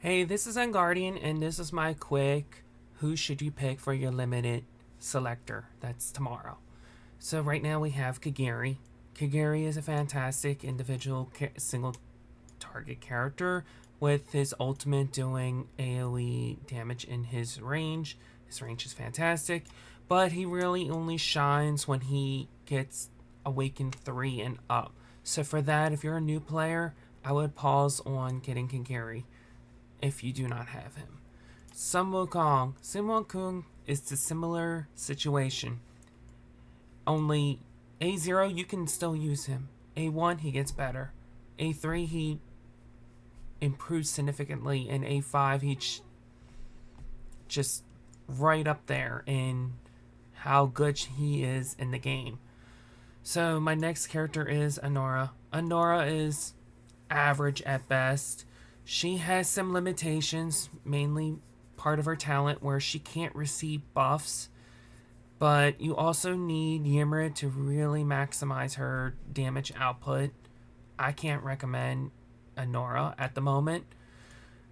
Hey, this is Unguardian, and this is my quick who should you pick for your limited selector. That's tomorrow. So right now we have Kagiri. Kagiri is a fantastic individual single target character with his ultimate doing AoE damage in his range. His range is fantastic, but he really only shines when he gets Awakened 3 and up. So for that, if you're a new player, I would pause on getting Kagiri if you do not have him. Sun Wukong. Sun Wukong is a similar situation. Only A0, you can still use him. A1, he gets better. A3, he improves significantly. And A5, just right up there in how good he is in the game. So my next character is Honora. Honora is average at best. She has some limitations, mainly part of her talent where she can't receive buffs. But you also need Ymra to really maximize her damage output. I can't recommend Honora at the moment.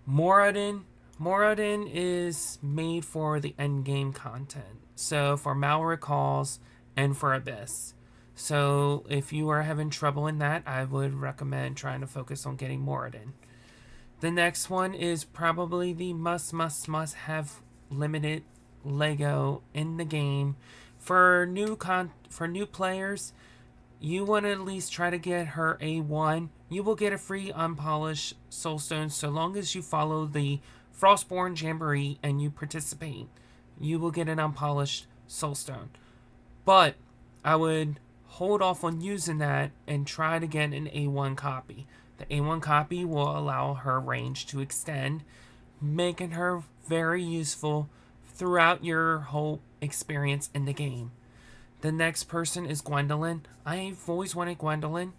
Moradin. Moradin is made for the end game content. So for Malric Calls and for Abyss. So if you are having trouble in that, I would recommend trying to focus on getting Moradin. The next one is probably the must have limited Lego in the game. For new players, you want to at least try to get her A1. You will get a free unpolished soulstone so long as you follow the Frostborn Jamboree and you participate. You will get an unpolished soulstone. But I would hold off on using that and try to get an A1 copy. The A1 copy will allow her range to extend, making her very useful throughout your whole experience in the game. The next person is Gwendolyn. I've always wanted Gwendolyn.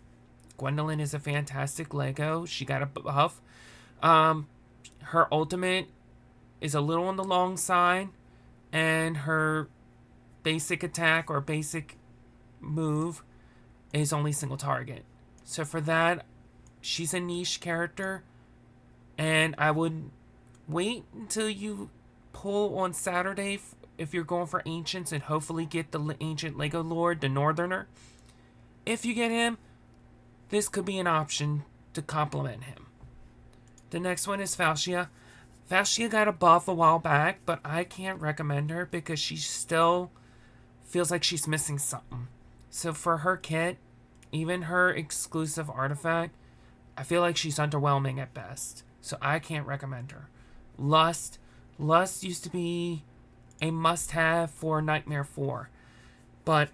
Gwendolyn is a fantastic Lego. She got a buff. Her ultimate is a little on the long side, and her basic attack or basic move is only single target. So for that, she's a niche character, and I would wait until you pull on Saturday if you're going for Ancients and hopefully get the Ancient Lego Lord, the Northerner. If you get him, this could be an option to complement him. The next one is Falcia. Falcia got a buff a while back, but I can't recommend her because she still feels like she's missing something. So for her kit, even her exclusive artifact, I feel like she's underwhelming at best. So I can't recommend her. Lust. Lust used to be a must-have for Nightmare 4. But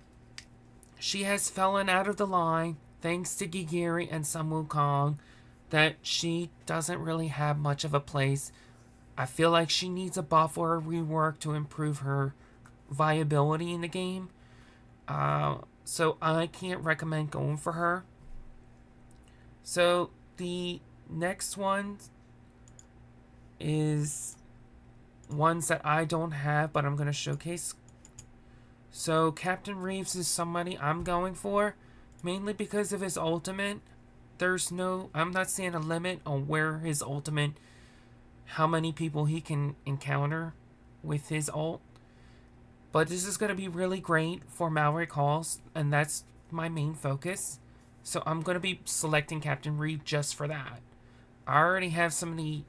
she has fallen out of the line thanks to Gigiri and Sun Wukong that she doesn't really have much of a place. I feel like she needs a buff or a rework to improve her viability in the game. So I can't recommend going for her. So the next one is ones that I don't have, but I'm going to showcase. So Captain Reeves is somebody I'm going for, mainly because of his ultimate. I'm not seeing a limit on where his ultimate, how many people he can encounter with his ult. But this is going to be really great for Malric Calls, and that's my main focus. So I'm going to be selecting Captain Reed just for that. I already have so many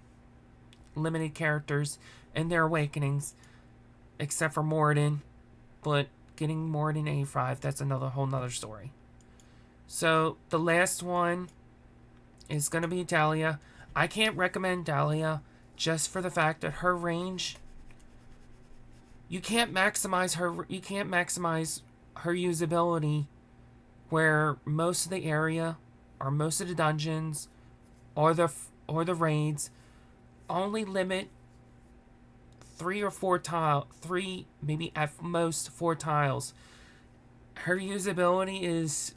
limited characters and their awakenings, except for Moradin. But getting Moradin A5, that's whole nother story. So the last one is going to be Dahlia. I can't recommend Dahlia just for the fact that her range, you can't maximize her usability where most of the area or most of the dungeons or the raids only limit 3 maybe at most 4 tiles. Her usability is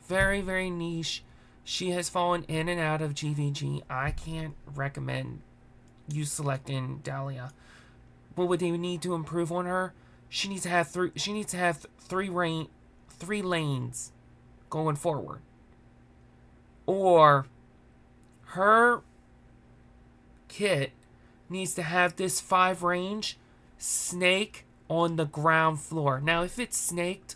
very, very niche. She has fallen in and out of GVG. I can't recommend you selecting Dahlia. What would they need to improve on her? She needs to have three lanes going forward. Or her kit needs to have this 5 range snake on the ground floor. Now, if it's snaked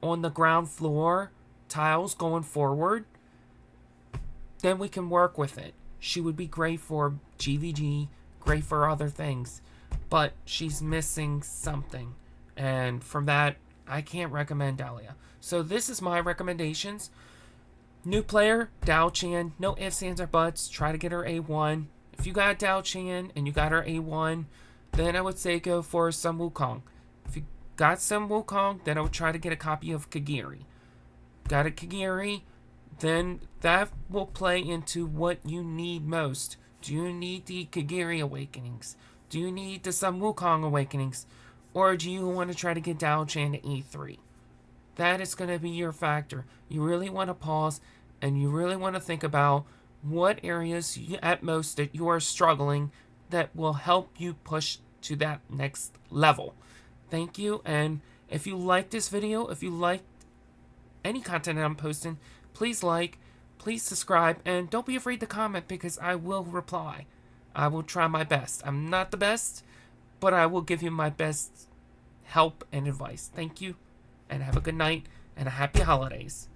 on the ground floor tiles going forward, then we can work with it. She would be great for GVG, great for other things, but she's missing something. And from that, I can't recommend Dahlia. So this is my recommendations. New player, Dao Chan. No ifs, ands, or buts. Try to get her A1. If you got Dao Chan and you got her A1, then I would say go for some Wukong. If you got some Wukong, then I would try to get a copy of Kagiri. Got a Kagiri, then that will play into what you need most. Do you need the Kagiri awakenings? Do you need the Sun Wukong awakenings? Or do you want to try to get Dao Chan to E3? That is going to be your factor. You really want to pause and you really want to think about what areas at most that you are struggling that will help you push to that next level. Thank you. And if you like this video, if you like any content that I'm posting, please like, please subscribe, and don't be afraid to comment because I will reply. I will try my best. I'm not the best, but I will give you my best help and advice. Thank you, and have a good night, and a happy holidays.